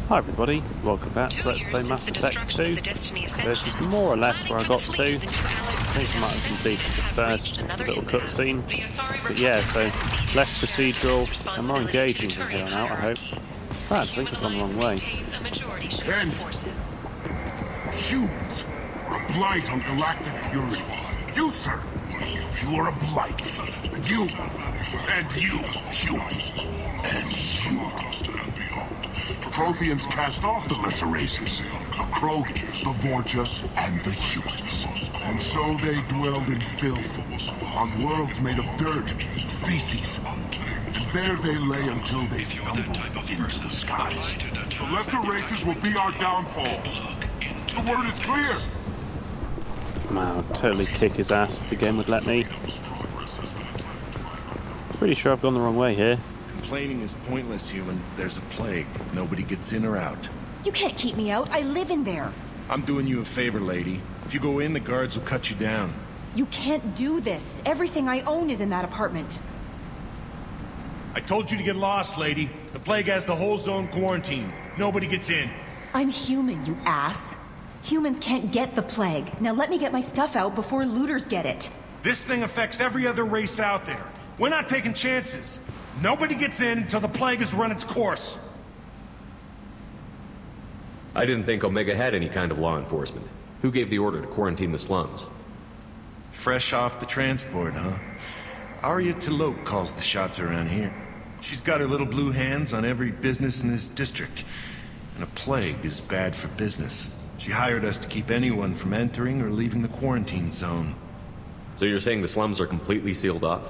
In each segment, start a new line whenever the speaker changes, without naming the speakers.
Hi everybody, welcome back to Let's Play Mass Effect 2. This is more or less where I got to. I think I might have completed the first little cutscene. But yeah, so less procedural and more engaging from here on out, I hope. In fact, I think I've gone the wrong way.
And humans are a blight on galactic purity. You, sir, you are a blight. And you, human, and you. The Protheans cast off the lesser races, the Krogan, the Vorcha, and the humans. And so they dwelled in filth, on worlds made of dirt and feces. And there they lay until they stumbled into the skies. The lesser races will be our downfall. The word is clear.
Man, I'd totally kick his ass if the game would let me. Pretty sure I've gone the wrong way here.
Complaining is pointless, human. There's a plague. Nobody gets in or out.
You can't keep me out. I live in there.
I'm doing you a favor, lady. If you go in, the guards will cut you down.
You can't do this. Everything I own is in that apartment.
I told you to get lost, lady. The plague has the whole zone quarantined. Nobody gets in.
I'm human, you ass. Humans can't get the plague. Now let me get my stuff out before looters get it.
This thing affects every other race out there. We're not taking chances. Nobody gets in until the plague has run its course.
I didn't think Omega had any kind of law enforcement. Who gave the order to quarantine the slums?
Fresh off the transport, huh? Arya T'Loak calls the shots around here. She's got her little blue hands on every business in this district. And a plague is bad for business. She hired us to keep anyone from entering or leaving the quarantine zone.
So you're saying the slums are completely sealed off?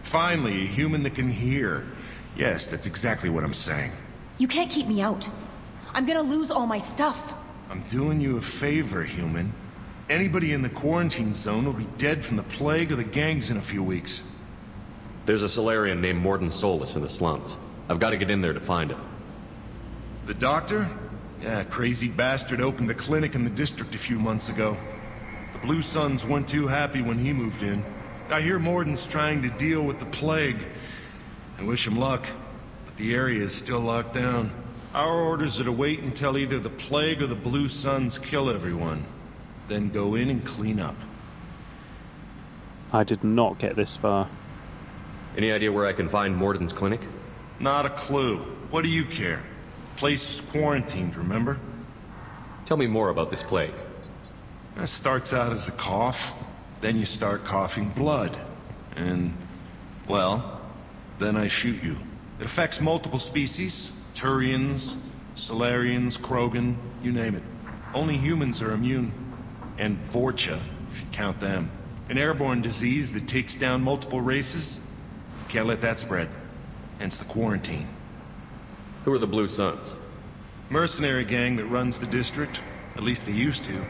Finally, a human that can hear. Yes, that's exactly what I'm saying.
You can't keep me out. I'm gonna lose all my stuff.
I'm doing you a favor, human. Anybody in the quarantine zone will be dead from the plague or the gangs in a few weeks.
There's a Solarian named Morden Solus in the slums. I've got to get in there to find him.
The doctor? Yeah, crazy bastard opened a clinic in the district a few months ago. The Blue Suns weren't too happy when he moved in. I hear Morden's trying to deal with the plague. I wish him luck, but the area is still locked down. Our orders are to wait until either the plague or the Blue Suns kill everyone. Then go in and clean up.
I did not get this far.
Any idea where I can find Morden's clinic?
Not a clue. What do you care? Place is quarantined, remember?
Tell me more about this plague.
That starts out as a cough. Then you start coughing blood. And, well, then I shoot you. It affects multiple species. Turians, Solarians, Krogan, you name it. Only humans are immune. And Vorcha, if you count them. An airborne disease that takes down multiple races. Can't let that spread. Hence the quarantine.
Who are the Blue Suns?
Mercenary gang that runs the district. At least they used to.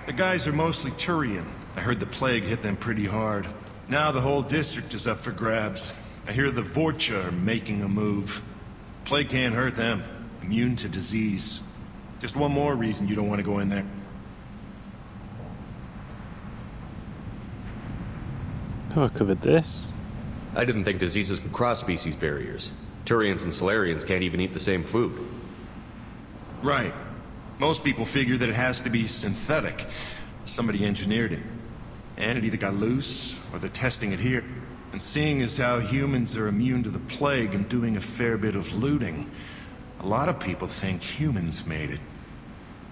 The guys are mostly Turian. I heard the plague hit them pretty hard. Now the whole district is up for grabs. I hear the Vorcha are making a move. Plague can't hurt them. Immune to disease. Just one more reason you don't want to go in there.
Oh, I covered this.
I didn't think diseases could cross species barriers. Turians and Solarians can't even eat the same food.
Right. Most people figure that it has to be synthetic. Somebody engineered it. And it either got loose, or they're testing it here. And seeing as how humans are immune to the plague and doing a fair bit of looting, a lot of people think humans made it.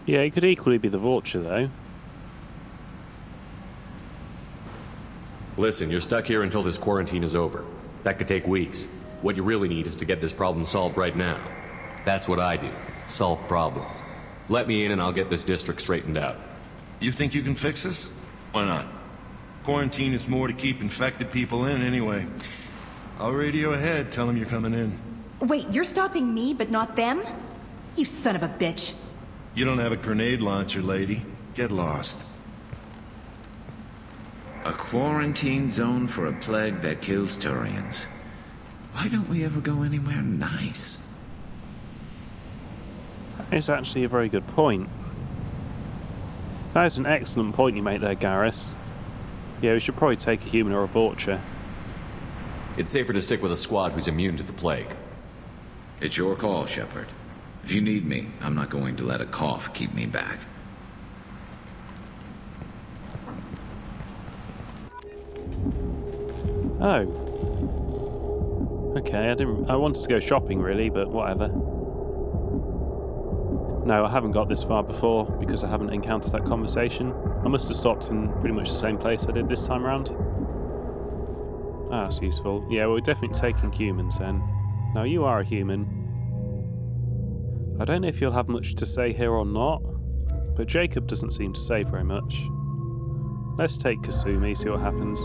Yeah, it could equally be the Vulture, though.
Listen, you're stuck here until this quarantine is over. That could take weeks. What you really need is to get this problem solved right now. That's what I do. Solve problems. Let me in and I'll get this district straightened out.
You think you can fix this? Why not? Quarantine is more to keep infected people in anyway. I'll radio ahead, tell them you're coming in.
Wait, you're stopping me, but not them? You son of a bitch.
You don't have a grenade launcher, lady. Get lost.
A quarantine zone for a plague that kills Turians. Why don't we ever go anywhere nice?
That is actually a very good point. That is an excellent point you make there, Garrus. Yeah, we should probably take a human or a Vulture.
It's safer to stick with a squad who's immune to the plague.
It's your call, Shepard. If you need me, I'm not going to let a cough keep me back.
Oh. Okay, I wanted to go shopping really, but whatever. No, I haven't got this far before because I haven't encountered that conversation. I must have stopped in pretty much the same place I did this time around. Ah, that's useful. Yeah, we're definitely taking humans then. Now, you are a human. I don't know if you'll have much to say here or not, but Jacob doesn't seem to say very much. Let's take Kasumi, see what happens.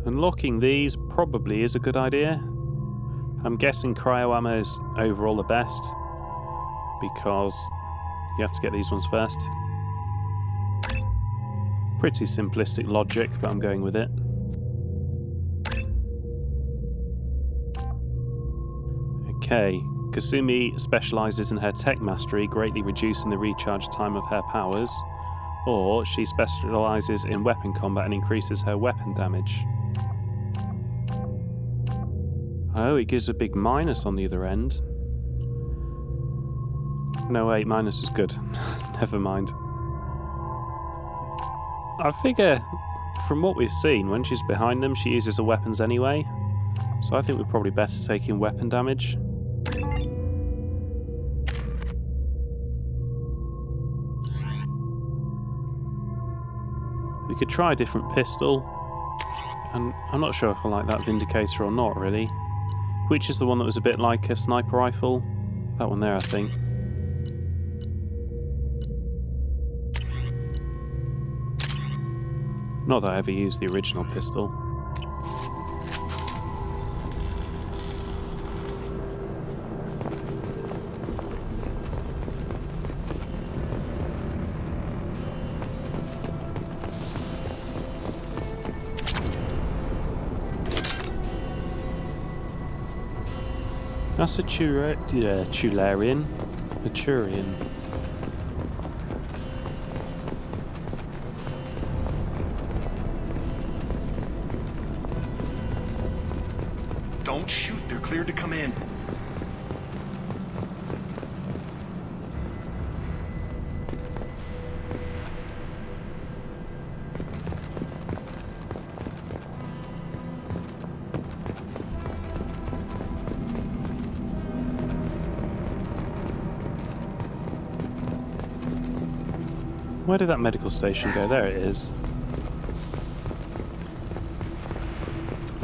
Unlocking these probably is a good idea. I'm guessing cryo ammo is overall the best, because you have to get these ones first. Pretty simplistic logic, but I'm going with it. Okay, Kasumi specialises in her tech mastery, greatly reducing the recharge time of her powers, or she specialises in weapon combat and increases her weapon damage. Oh, it gives a big minus on the other end. No, wait, minus is good. Never mind. I figure, from what we've seen, when she's behind them, she uses her weapons anyway. So I think we're probably better taking weapon damage. We could try a different pistol. And I'm not sure if I like that Vindicator or not, really. Which is the one that was a bit like a sniper rifle? That one there, I think. Not that I ever used the original pistol. That's a Tularian. A Turian.
Don't shoot, they're cleared to come in.
Where did that medical station go? There it is.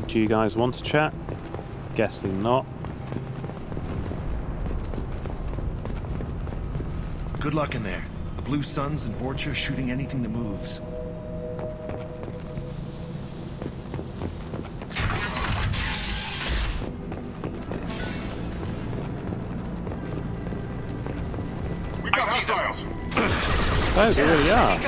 Do you guys want to chat? Guessing not.
Good luck in there. The Blue Suns and Vorcha shooting anything that moves.
We got hostiles!
Oh, they really are.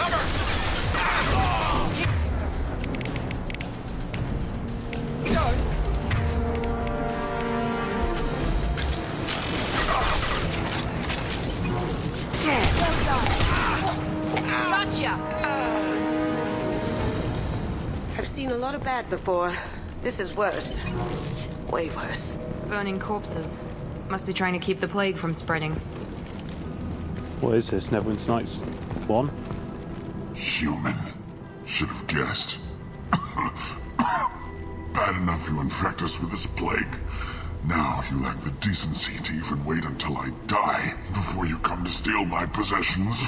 Gotcha!
I've seen a lot of bad before. This is worse. Way worse.
Burning corpses. Must be trying to keep the plague from spreading.
What is this? Neverwinter Nights 1?
Human. Should have guessed. Bad enough you infect us with this plague. Now you lack the decency to even wait until I die before you come to steal my possessions.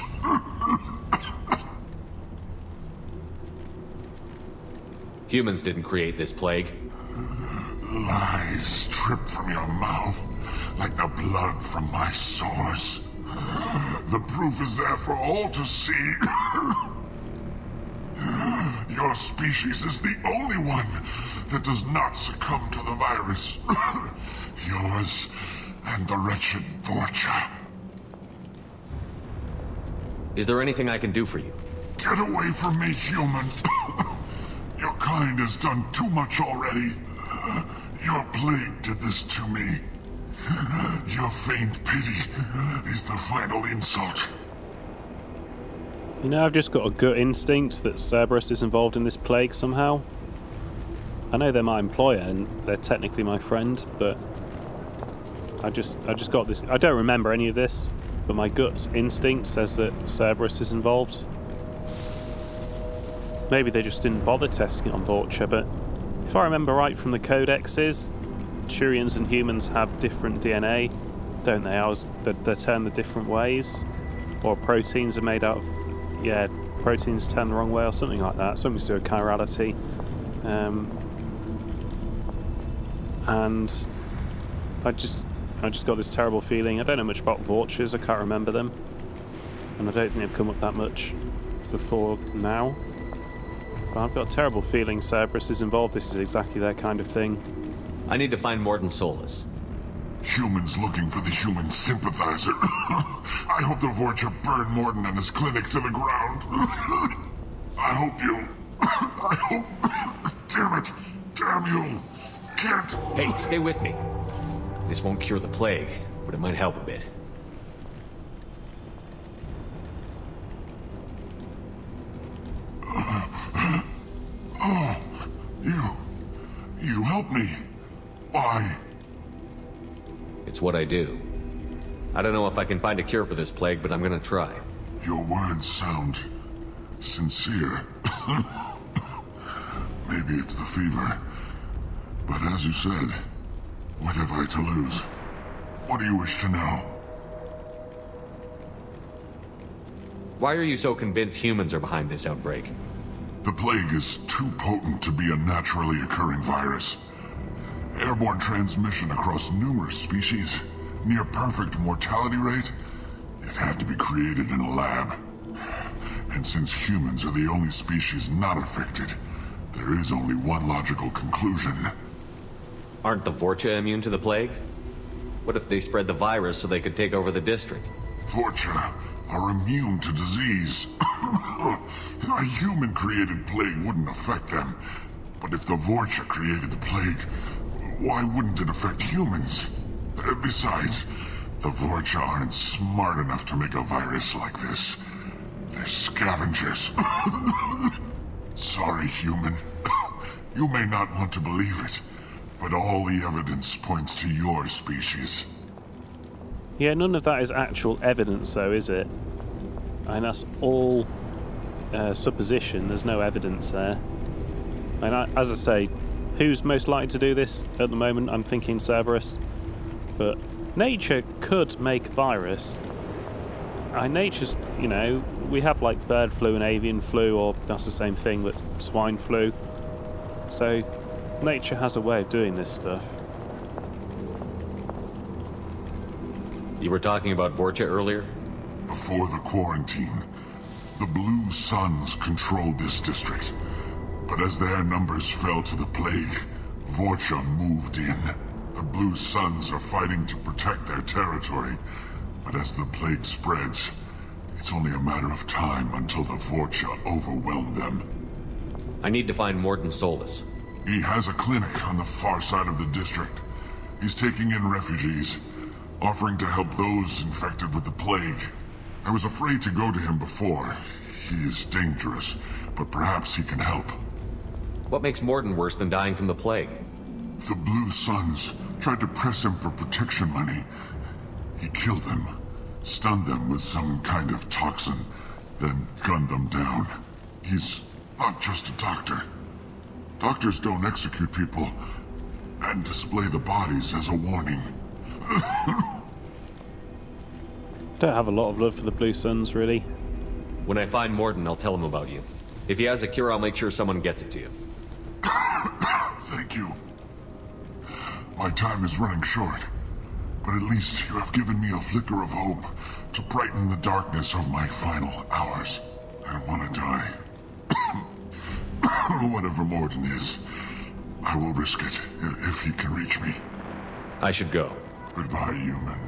Humans didn't create this plague.
Lies drip from your mouth like the blood from my sores. The proof is there for all to see. Your species is the only one that does not succumb to the virus. Yours and the wretched Vorcha.
Is there anything I can do for you?
Get away from me, human. Your kind has done too much already. Your plague did this to me. Your faint pity is the final insult.
You know, I've just got a gut instinct that Cerberus is involved in this plague somehow. I know they're my employer and they're technically my friend, but I just got this. I don't remember any of this, but my gut instinct says that Cerberus is involved. Maybe they just didn't bother testing it on Vorcha, but if I remember right from the codexes, Turians and humans have different DNA, don't they? They're turned the different ways, or proteins are made out of, yeah, proteins turn the wrong way or something like that. Something to do with chirality. And I just got this terrible feeling. I don't know much about Vorchas, I can't remember them, and I don't think they've come up that much before now. But I've got a terrible feeling Cerberus is involved. This is exactly their kind of thing.
I need to find Morden Solus.
Humans looking for the human sympathizer. I hope the Vorcha burn Morden and his clinic to the ground. I hope you... I hope... Damn it! Damn you! Can't...
Hey, stay with me. This won't cure the plague, but it might help a bit.
You help me. Why?
It's what I do. I don't know if I can find a cure for this plague, but I'm gonna try.
Your words sound sincere. Maybe it's the fever. But as you said, what have I to lose? What do you wish to know?
Why are you so convinced humans are behind this outbreak?
The plague is too potent to be a naturally occurring virus. Airborne transmission across numerous species, near perfect mortality rate. It had to be created in a lab. And since humans are the only species not affected, there is only one logical conclusion.
Aren't the Vorcha immune to the plague? What if they spread the virus so they could take over the district?
Vorcha are immune to disease. A human-created plague wouldn't affect them. But if the Vorcha created the plague, why wouldn't it affect humans? Besides, the Vorcha aren't smart enough to make a virus like this. They're scavengers. Sorry, human. You may not want to believe it, but all the evidence points to your species.
Yeah, none of that is actual evidence, though, is it? And that's all supposition. There's no evidence there. And as I say, who's most likely to do this at the moment? I'm thinking Cerberus. But nature could make a virus. Nature's, you know, we have like bird flu and avian flu, or that's the same thing, but swine flu. So nature has a way of doing this stuff.
You were talking about Vorcha earlier?
Before the quarantine, the Blue Suns controlled this district. But as their numbers fell to the plague, Vorcha moved in. The Blue Suns are fighting to protect their territory, but as the plague spreads, it's only a matter of time until the Vorcha overwhelm them.
I need to find Morden Solus.
He has a clinic on the far side of the district. He's taking in refugees, offering to help those infected with the plague. I was afraid to go to him before. He is dangerous, but perhaps he can help.
What makes Morden worse than dying from the plague?
The Blue Suns tried to press him for protection money. He killed them, stunned them with some kind of toxin, then gunned them down. He's not just a doctor. Doctors don't execute people and display the bodies as a warning.
Don't have a lot of love for the Blue Suns, really.
When I find Morden, I'll tell him about you. If he has a cure, I'll make sure someone gets it to you.
Thank you. My time is running short, but at least you have given me a flicker of hope to brighten the darkness of my final hours. I don't want to die. Whatever Morden is, I will risk it if he can reach me.
I should go.
Goodbye, human.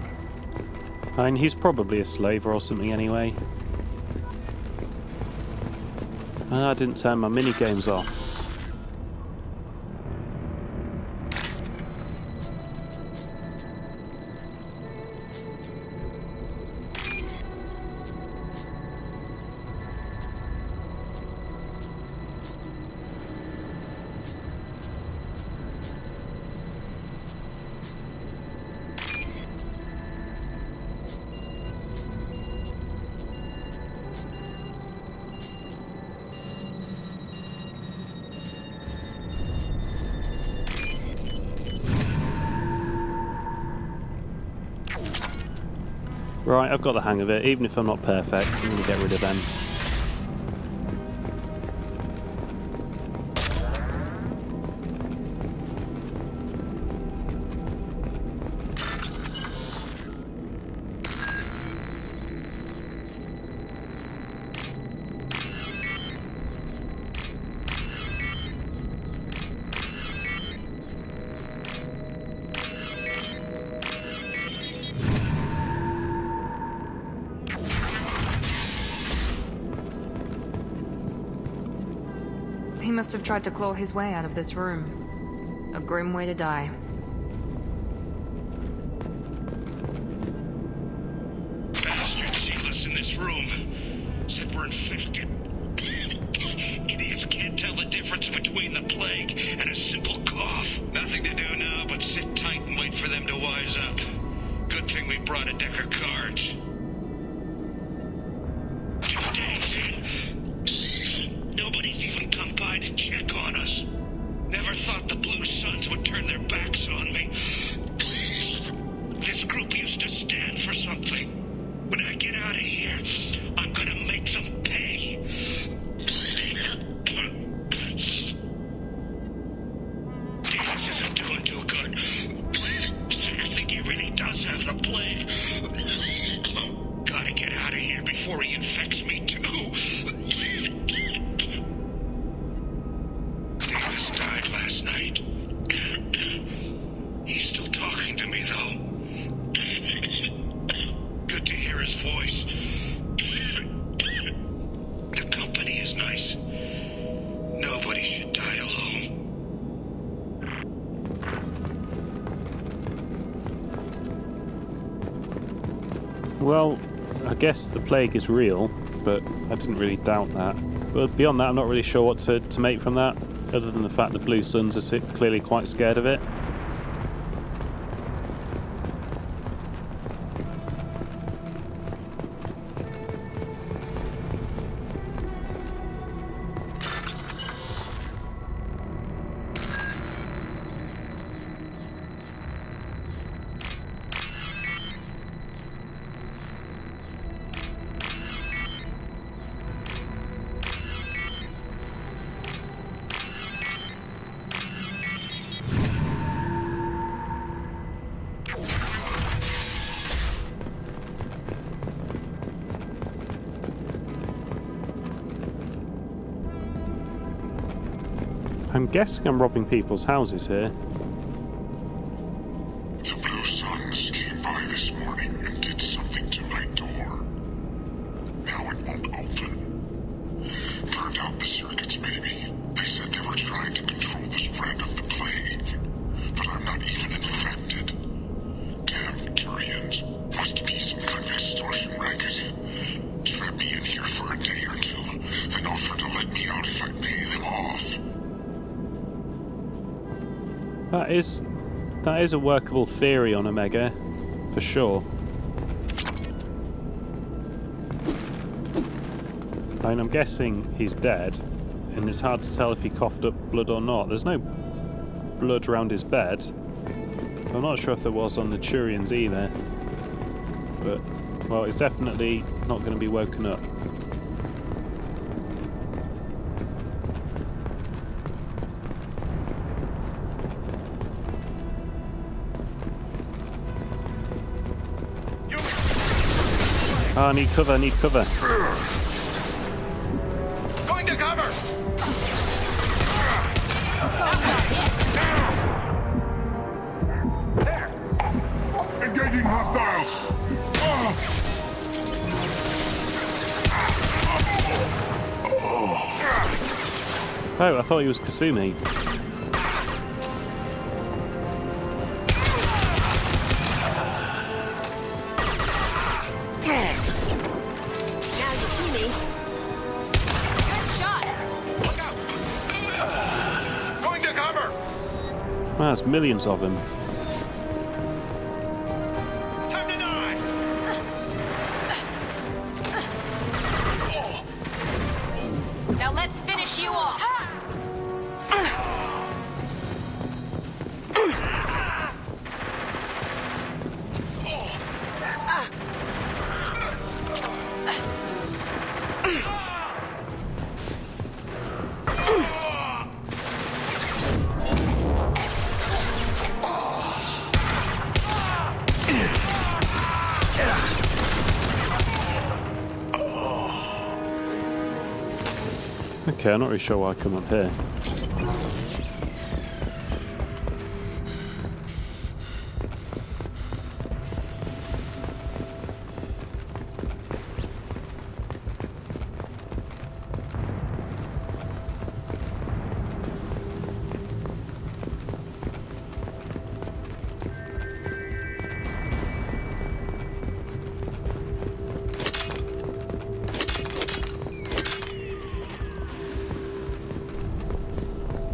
I mean, he's probably a slaver or something anyway. I didn't turn my minigames off. Right, I've got the hang of it. Even if I'm not perfect, I'm going to get rid of them.
He must have tried to claw his way out of this room. A grim way to die.
Bastard sealed us in this room. Said we're infected. Idiots can't tell the difference between the plague and a simple cough. Nothing to do now but sit tight and wait for them to wise up. Good thing we brought a deck of cards. 2 days in. Nobody's even come by to check on us. Never thought the Blue Suns would turn their backs on me. This group used to stand for something. When I get out of here, I'm gonna make them pay. Davis isn't doing too good. I think he really does have the plague. Gotta get out of here before he infects me too. Davis died last night. He's still talking to me, though. Good to hear his voice. The company is nice. Nobody should die alone.
Well, I guess the plague is real, but I didn't really doubt that. But beyond that, I'm not really sure what to make from that, other than the fact the Blue Suns are clearly quite scared of it. I'm guessing I'm robbing people's houses here.
The Blue Suns came by this morning and did something to my door. Now it won't open. Burned out the circuits, maybe. They said they were trying to control the spread of the plague. But I'm not even infected. Damn Turians. Must be some kind of extortion racket. Trap me in here for a day or two, then offer to let me out if I pay them off.
That is a workable theory on Omega, for sure. I mean, I'm guessing he's dead, and it's hard to tell if he coughed up blood or not. There's no blood around his bed. I'm not sure if there was on the Turians either. But, well, it's definitely not going to be woken up. Ah, need cover, need cover.
Going to cover!
Engaging hostiles!
Oh, I thought he was Kasumi. Wow, there's millions of them.
Time to die!
Now let's finish you off.
Okay, I'm not really sure why I come up here.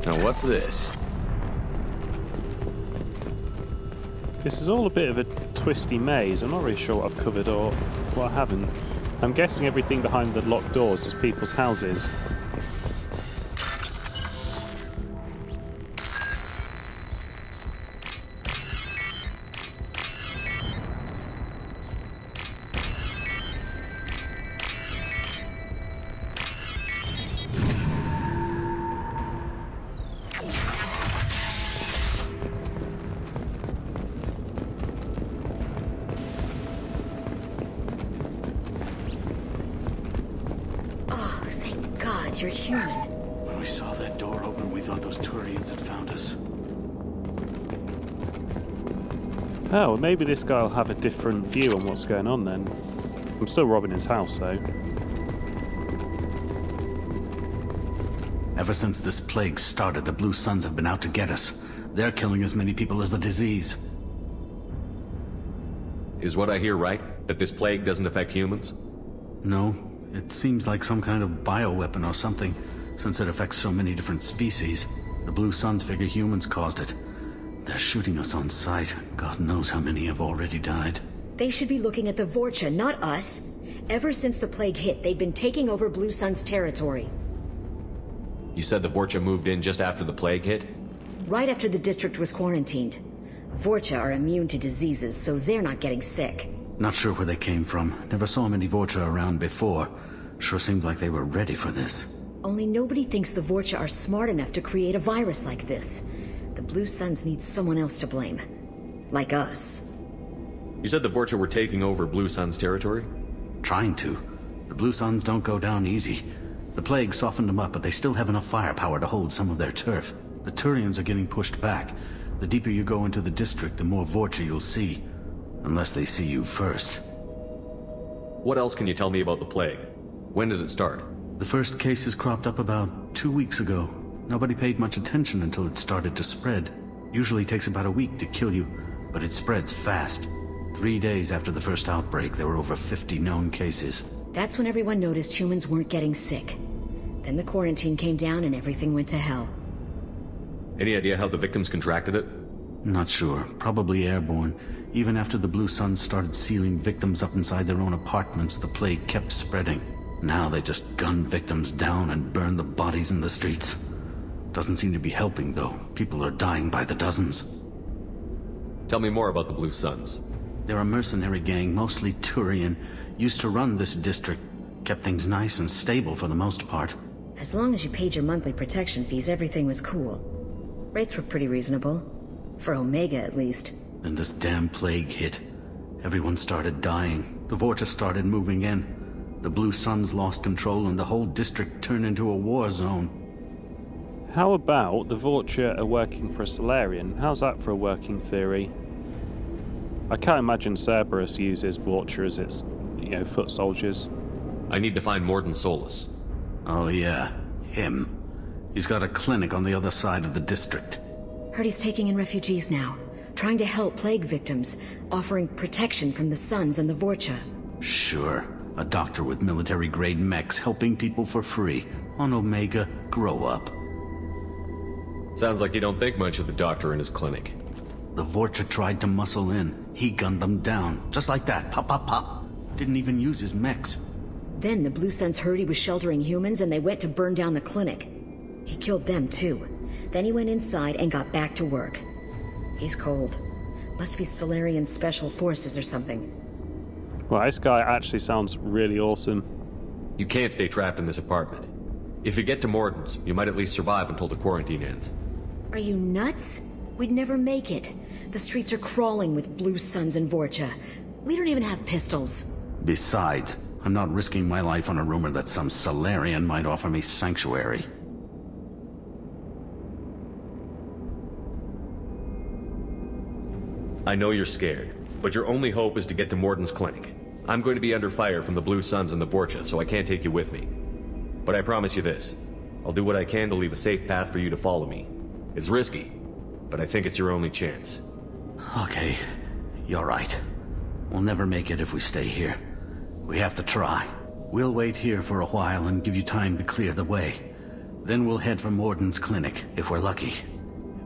Now what's this?
This is all a bit of a twisty maze. I'm not really sure what I've covered or what I haven't. I'm guessing everything behind the locked doors is people's houses.
You're human.
When we saw that door open, we thought those Turians had found us.
Oh, well, maybe this guy will have a different view on what's going on then. I'm still robbing his house, though.
Ever since this plague started, the Blue Suns have been out to get us. They're killing as many people as the disease.
Is what I hear right? That this plague doesn't affect humans?
No, it seems like some kind of bioweapon or something, since it affects so many different species. The Blue Suns figure humans caused it. They're shooting us on sight. God knows how many have already died.
They should be looking at the Vorcha, not us. Ever since the plague hit, they've been taking over Blue Sun's territory.
You said the Vorcha moved in just after the plague hit?
Right after the district was quarantined. Vorcha are immune to diseases, so they're not getting sick.
Not sure where they came from. Never saw many Vorcha around before. Sure seemed like they were ready for this.
Only nobody thinks the Vorcha are smart enough to create a virus like this. The Blue Suns need someone else to blame. Like us.
You said the Vorcha were taking over Blue Sun's territory?
Trying to. The Blue Suns don't go down easy. The plague softened them up, but they still have enough firepower to hold some of their turf. The Turians are getting pushed back. The deeper you go into the district, the more Vorcha you'll see. Unless they see you first.
What else can you tell me about the plague? When did it start?
The first cases cropped up about 2 weeks ago. Nobody paid much attention until it started to spread. Usually takes about a week to kill you, but it spreads fast. 3 days after the first outbreak, there were over 50 known cases.
That's when everyone noticed humans weren't getting sick. Then the quarantine came down and everything went to hell.
Any idea how the victims contracted it?
Not sure. Probably airborne. Even after the Blue Suns started sealing victims up inside their own apartments, the plague kept spreading. Now they just gun victims down and burn the bodies in the streets. Doesn't seem to be helping, though. People are dying by the dozens.
Tell me more about the Blue Suns.
They're a mercenary gang, mostly Turian. Used to run this district. Kept things nice and stable for the most part.
As long as you paid your monthly protection fees, everything was cool. Rates were pretty reasonable. For Omega, at least.
Then this damn plague hit. Everyone started dying. The Vorcha started moving in. The Blue Suns lost control and the whole district turned into a war zone.
How about the Vorcha are working for a Solarian? How's that for a working theory? I can't imagine Cerberus uses Vorcha as its, foot soldiers.
I need to find Morden Solus.
Oh yeah, him. He's got a clinic on the other side of the district.
Heard he's taking in refugees now. Trying to help plague victims. Offering protection from the Suns and the Vorcha.
Sure. A doctor with military-grade mechs helping people for free. On Omega, grow up.
Sounds like you don't think much of the doctor and his clinic.
The Vorcha tried to muscle in. He gunned them down. Just like that. Pop, pop, pop. Didn't even use his mechs.
Then the Blue Suns heard he was sheltering humans and they went to burn down the clinic. He killed them too. Then he went inside and got back to work. He's cold. Must be Solarian Special Forces or something.
Well, this guy actually sounds really awesome.
You can't stay trapped in this apartment. If you get to Morton's, you might at least survive until the quarantine ends.
Are you nuts? We'd never make it. The streets are crawling with Blue Suns and Vorcha. We don't even have pistols.
Besides, I'm not risking my life on a rumor that some Solarian might offer me sanctuary.
I know you're scared, but your only hope is to get to Morton's clinic. I'm going to be under fire from the Blue Suns and the Vorcha, so I can't take you with me. But I promise you this. I'll do what I can to leave a safe path for you to follow me. It's risky, but I think it's your only chance.
Okay, you're right. We'll never make it if we stay here. We have to try. We'll wait here for a while and give you time to clear the way. Then we'll head for Morton's clinic, if we're lucky.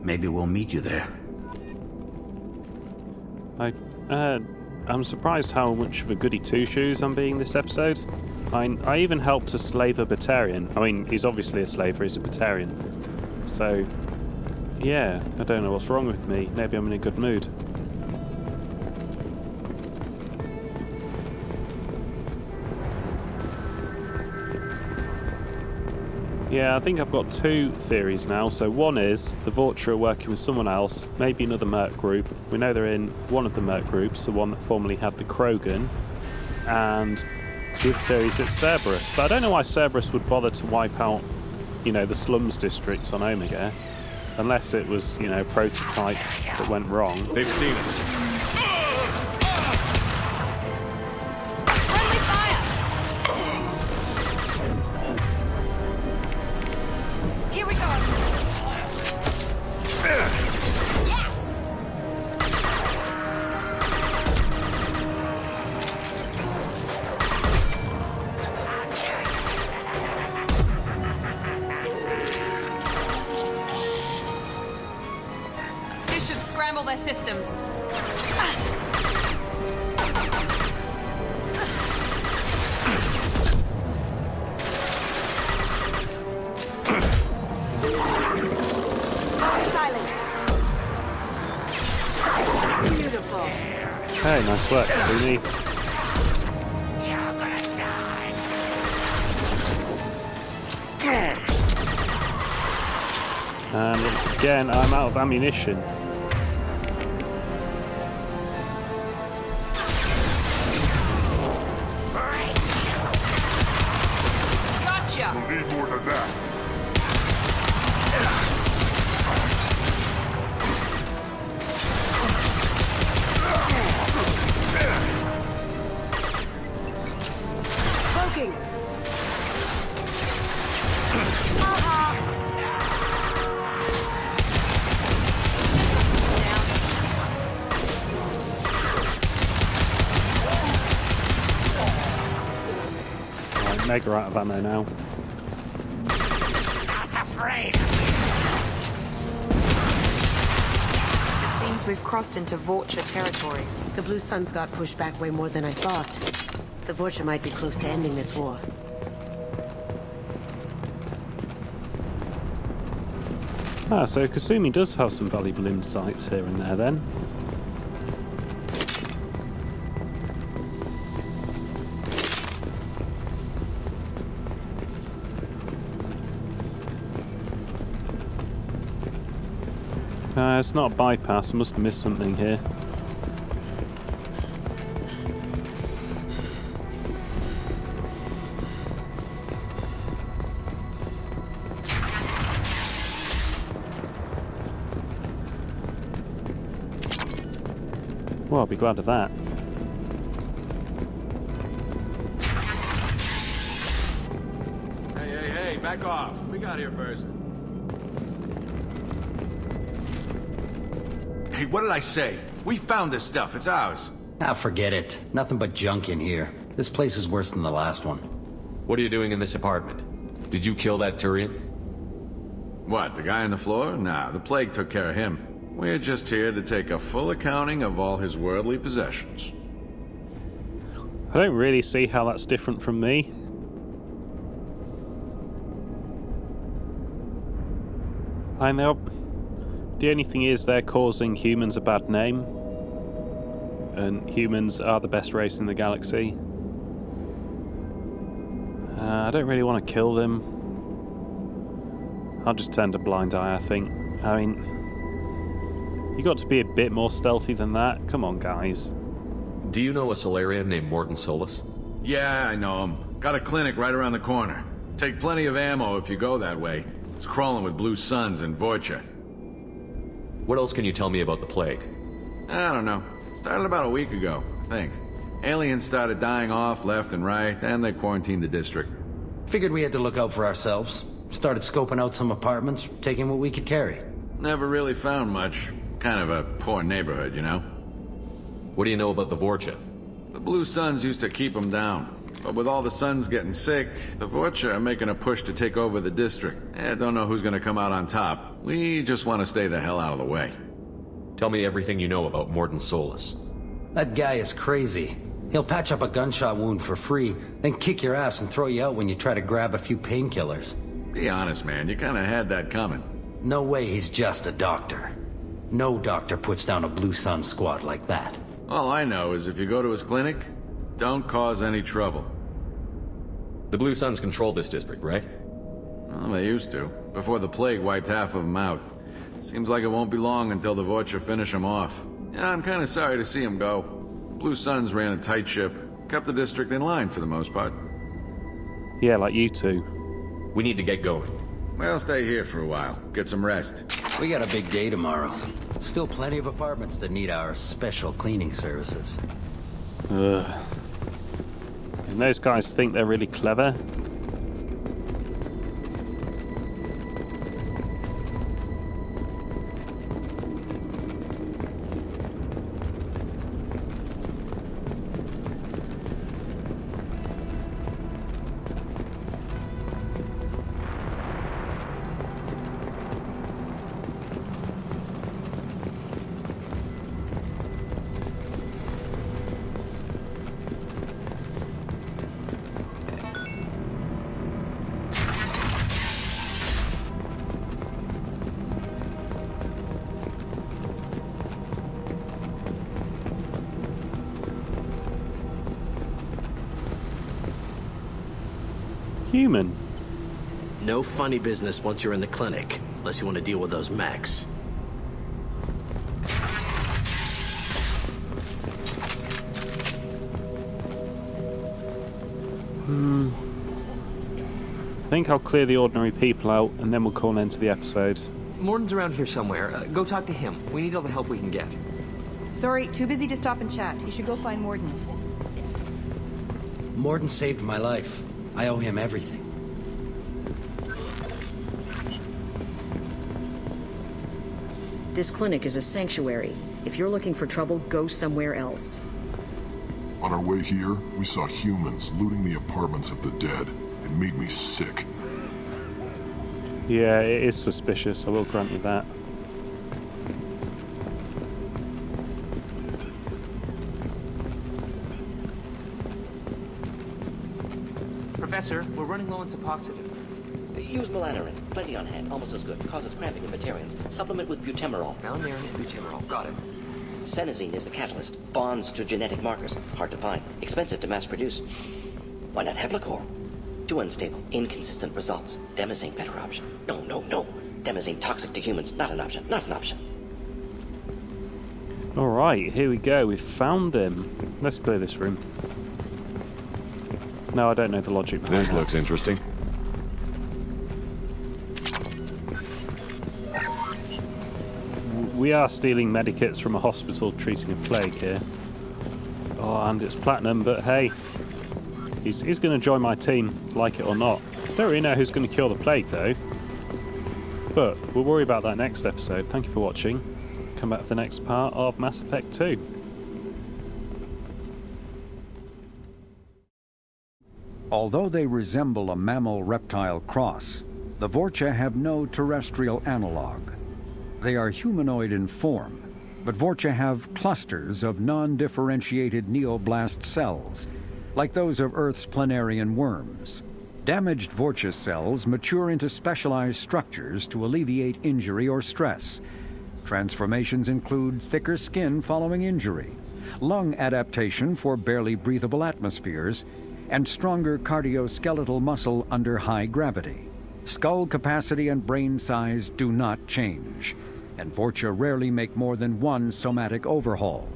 Maybe we'll meet you there.
I'm surprised how much of a goody two-shoes I'm being this episode. I even helped to slave a Batarian. I mean, he's obviously a slaver, he's a Batarian. So, yeah, I don't know what's wrong with me. Maybe I'm in a good mood. Yeah, I think I've got two theories now. So one is the Vorcha are working with someone else, maybe another Merc group. We know they're in one of the Merc groups, the one that formerly had the Krogan. And the other theory is it's Cerberus. But I don't know why Cerberus would bother to wipe out, you know, the slums districts on Omega. Unless it was, you know, prototype that went wrong.
They've seen us.
Their systems.
Silent. Beautiful.
Hey, nice work, Suni. And once again, I'm out of ammunition.
We'll need more than that.
Poking.
Right, mega out of ammo now.
It seems we've crossed into Vorcha territory.
The Blue Suns got pushed back way more than I thought. The Vorcha might be close to ending this war.
Ah, so Kasumi does have some valuable insights here and there then. It's not a bypass, I must have missed something here. Well, I'll be glad of that.
Hey, back off. We got here first.
Hey, what did I say? We found this stuff. It's ours.
Ah, forget it. Nothing but junk in here. This place is worse than the last one.
What are you doing in this apartment? Did you kill that Turian?
What, the guy on the floor? Nah, the plague took care of him. We're just here to take a full accounting of all his worldly possessions.
I don't really see how that's different from me. I know. The only thing is they're causing humans a bad name. And humans are the best race in the galaxy. I don't really want to kill them. I'll just turn a blind eye, I think. I mean, you got to be a bit more stealthy than that. Come on, guys.
Do you know a Solarian named Morton Solus?
Yeah, I know him. Got a clinic right around the corner. Take plenty of ammo if you go that way. It's crawling with Blue Suns and Vorcha.
What else can you tell me about the plague?
I don't know. Started about a week ago, I think. Aliens started dying off left and right, and they quarantined the district.
Figured we had to look out for ourselves. Started scoping out some apartments, taking what we could carry.
Never really found much. Kind of a poor neighborhood, you know?
What do you know about the Vorcha?
The Blue Suns used to keep them down. But with all the Suns getting sick, the Vorcha are making a push to take over the district. Don't know who's gonna come out on top. We just want to stay the hell out of the way.
Tell me everything you know about Morton Solus.
That guy is crazy. He'll patch up a gunshot wound for free, then kick your ass and throw you out when you try to grab a few painkillers.
Be honest, man. You kinda had that coming.
No way he's just a doctor. No doctor puts down a Blue Sun squad like that.
All I know is if you go to his clinic, don't cause any trouble.
The Blue Suns control this district, right?
Well, they used to, before the plague wiped half of them out. Seems like it won't be long until the Vorcha finish them off. Yeah, I'm kinda sorry to see them go. Blue Suns ran a tight ship, kept the district in line for the most part.
Yeah, like you two.
We need to get going.
Well, stay here for a while. Get some rest.
We got a big day tomorrow. Still plenty of apartments that need our special cleaning services.
Ugh. And those guys think they're really clever. Human.
No funny business once you're in the clinic, unless you want to deal with those mechs.
I think I'll clear the ordinary people out, and then we'll call an end to the episode.
Morton's around here somewhere. Go talk to him. We need all the help we can get.
Sorry, too busy to stop and chat. You should go find Morden.
Morden saved my life. I owe him everything.
This clinic is a sanctuary. If you're looking for trouble, go somewhere else.
On our way here, we saw humans looting the apartments of the dead. It made me sick.
Yeah, it is suspicious, I will grant you that.
Professor, we're running low on Suboxone.
Use melanorin. Plenty on hand. Almost as good. Causes cramping in vegetarians. Supplement with butemerol.
Melanorin and butemerol. Got it.
Senesine is the catalyst. Bonds to genetic markers. Hard to find. Expensive to mass produce. Why not Heblacor? Too unstable. Inconsistent results. Demazine better option. No, no, no. Demazine toxic to humans. Not an option. Not an option.
Alright, here we go. We've found him. Let's clear this room. No, I don't know the logic behind
This
that.
looks interesting.
We are stealing medikits from a hospital treating a plague here. Oh, and it's platinum, but hey, he's going to join my team, like it or not. Don't really know who's going to cure the plague, though. But we'll worry about that next episode. Thank you for watching. Come back for the next part of Mass Effect 2.
Although they resemble a mammal-reptile cross, the Vorcha have no terrestrial analog. They are humanoid in form, but Vorcha have clusters of non-differentiated neoblast cells, like those of Earth's planarian worms. Damaged Vorcha cells mature into specialized structures to alleviate injury or stress. Transformations include thicker skin following injury, lung adaptation for barely breathable atmospheres, and stronger cardioskeletal muscle under high gravity. Skull capacity and brain size do not change, and Vorcha rarely make more than one somatic overhaul.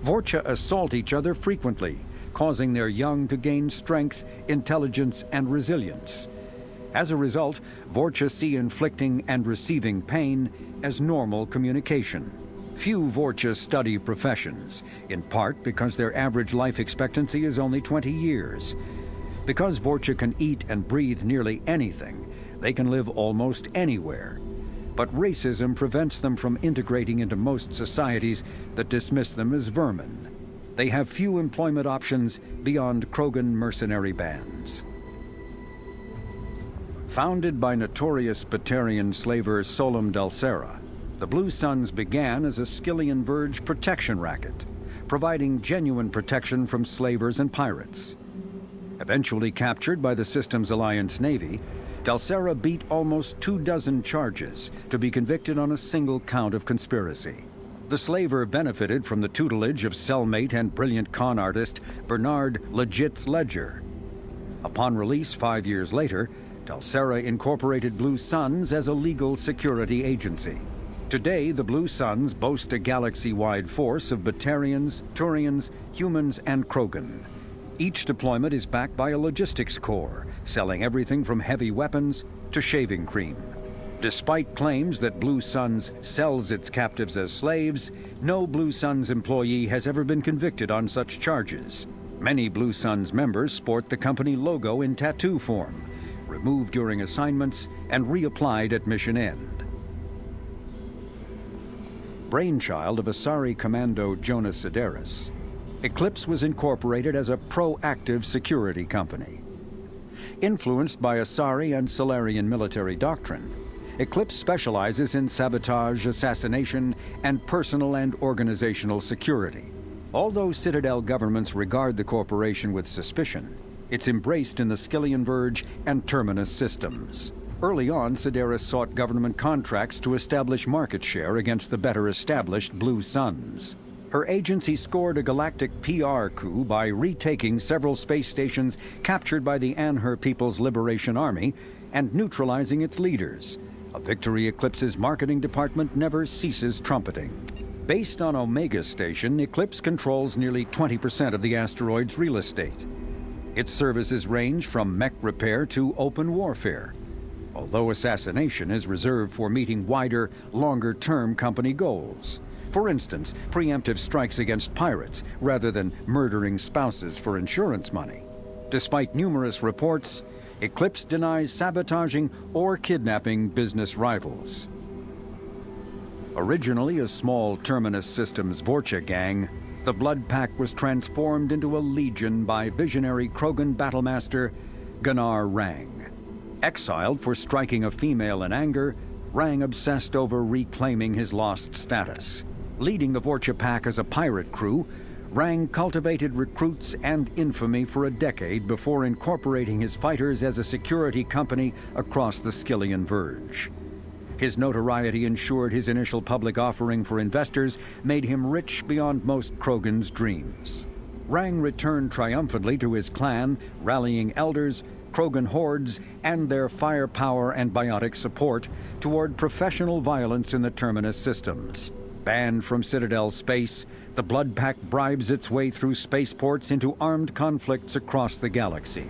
Vorcha assault each other frequently, causing their young to gain strength, intelligence, and resilience. As a result, Vorcha see inflicting and receiving pain as normal communication. Few Vorcha study professions, in part because their average life expectancy is only 20 years. Because Vorcha can eat and breathe nearly anything, they can live almost anywhere. But racism prevents them from integrating into most societies that dismiss them as vermin. They have few employment options beyond Krogan mercenary bands. Founded by notorious Batarian slaver Solum Dulcera, the Blue Suns began as a Skillian Verge protection racket, providing genuine protection from slavers and pirates. Eventually captured by the Systems Alliance Navy, Dulcera beat almost 24 charges to be convicted on a single count of conspiracy. The slaver benefited from the tutelage of cellmate and brilliant con artist Bernard Legit's Ledger. Upon release 5 years later, Dulcera incorporated Blue Suns as a legal security agency. Today, the Blue Suns boast a galaxy-wide force of Batarians, Turians, humans, and Krogan. Each deployment is backed by a logistics corps, selling everything from heavy weapons to shaving cream. Despite claims that Blue Suns sells its captives as slaves, no Blue Suns employee has ever been convicted on such charges. Many Blue Suns members sport the company logo in tattoo form, removed during assignments and reapplied at mission end. Brainchild of Asari Commando Jonas Sideris, Eclipse was incorporated as a proactive security company. Influenced by Asari and Solarian military doctrine, Eclipse specializes in sabotage, assassination, and personal and organizational security. Although Citadel governments regard the corporation with suspicion, it's embraced in the Skillian Verge and Terminus systems. Early on, Sideris sought government contracts to establish market share against the better-established Blue Suns. Her agency scored a galactic PR coup by retaking several space stations captured by the Anhur People's Liberation Army and neutralizing its leaders, a victory Eclipse's marketing department never ceases trumpeting. Based on Omega Station, Eclipse controls nearly 20% of the asteroid's real estate. Its services range from mech repair to open warfare, although assassination is reserved for meeting wider, longer-term company goals. For instance, preemptive strikes against pirates rather than murdering spouses for insurance money. Despite numerous reports, Eclipse denies sabotaging or kidnapping business rivals. Originally a small Terminus Systems Vorcha gang, the Blood Pack was transformed into a legion by visionary Krogan battlemaster Gunnar Rang. Exiled for striking a female in anger, Rang obsessed over reclaiming his lost status. Leading the Vorcha Pack as a pirate crew, Rang cultivated recruits and infamy for a decade before incorporating his fighters as a security company across the Skillian Verge. His notoriety ensured his initial public offering for investors made him rich beyond most Krogan's dreams. Rang returned triumphantly to his clan, rallying elders, Krogan hordes, and their firepower and biotic support toward professional violence in the Terminus systems. Banned from Citadel space, the Blood Pack bribes its way through spaceports into armed conflicts across the galaxy.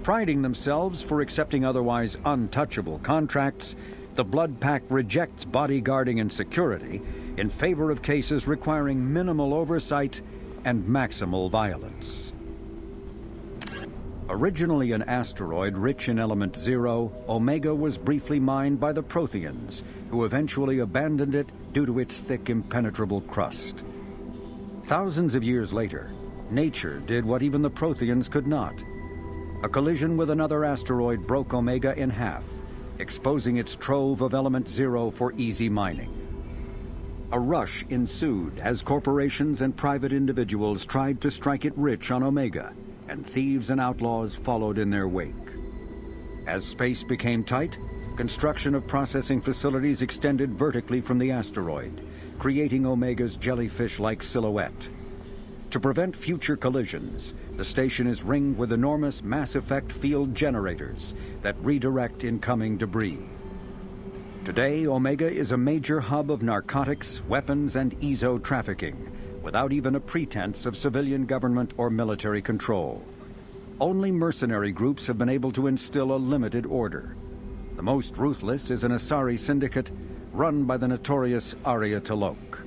Priding themselves for accepting otherwise untouchable contracts, the Blood Pack rejects bodyguarding and security in favor of cases requiring minimal oversight and maximal violence. Originally an asteroid rich in element zero, Omega was briefly mined by the Protheans, who eventually abandoned it due to its thick, impenetrable crust. Thousands of years later, nature did what even the Protheans could not. A collision with another asteroid broke Omega in half, exposing its trove of element zero for easy mining. A rush ensued as corporations and private individuals tried to strike it rich on Omega, and thieves and outlaws followed in their wake. As space became tight, construction of processing facilities extended vertically from the asteroid, creating Omega's jellyfish-like silhouette. To prevent future collisions, The station is ringed with enormous mass effect field generators that redirect incoming debris. Today, Omega is a major hub of narcotics, weapons, and EZO trafficking, without even a pretense of civilian government or military control. Only mercenary groups have been able to instill a limited order. The most ruthless is an Asari syndicate run by the notorious Arya T'Loak.